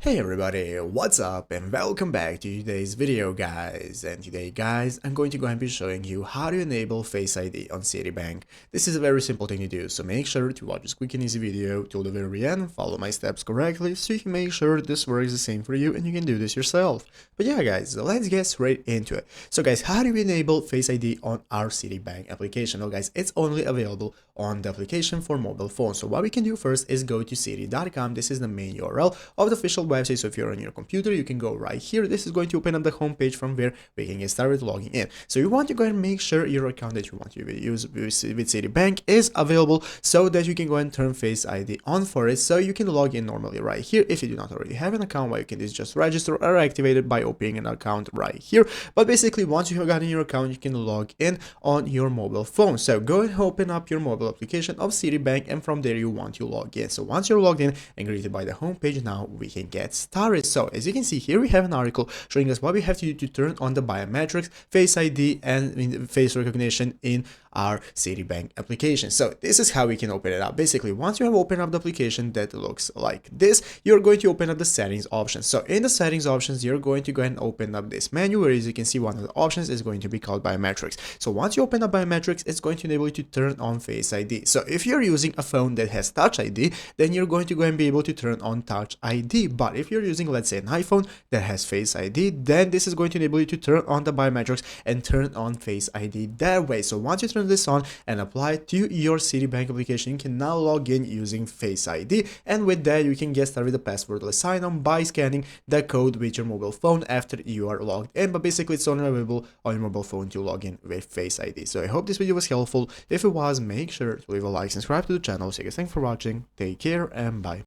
Hey everybody, what's up and welcome back to today's video guys. And today guys, I'm going to go and be showing you how to enable Face ID on Citibank. This is a very simple thing to do, so make sure to watch this quick and easy video till the very end, follow my steps correctly so you can make sure this works the same for you and you can do this yourself. But yeah guys, let's get straight into it. So guys, how do we enable Face ID on our Citibank application? Well guys, it's only available on the application for mobile phones. So what we can do first is go to citi.com. This is the main URL of the official website. So if you're on your computer, you can go right here. This is going to open up the home page from where we can get started logging in. So you want to go ahead and make sure your account that you want to use with Citibank is available so that you can go and turn Face ID on for it. So you can log in normally right here. If you do not already have an account, what you can do is just register or activate it by opening an account right here. But basically, once you have gotten your account, you can log in on your mobile phone. So go and open up your mobile application of Citibank, and from there you want to log in. So once you're logged in and greeted by the home page, now we can get started. So as you can see here, we have an article showing us what we have to do to turn on the biometrics, Face ID, and face recognition in our Citibank application. So this is how we can open it up. Basically, once you have opened up the application that looks like this, you're going to open up the settings option. So in the settings options, you're going to go ahead and open up this menu where, as you can see, one of the options is going to be called biometrics. So once you open up biometrics, it's going to enable you to turn on Face ID. So if you're using a phone that has Touch ID, then you're going to go and be able to turn on Touch ID. But if you're using, let's say, an iPhone that has Face ID, then this is going to enable you to turn on the biometrics and turn on Face ID that way. So once you turn this on and apply it to your Citibank application, you can now log in using Face ID, and with that you can get started with the passwordless sign-on by scanning the code with your mobile phone after you are logged in. But basically, it's only available on your mobile phone to log in with Face ID. So I hope this video was helpful. If it was, make sure to leave a like, subscribe to the channel. So guys, thanks for watching, take care, and bye.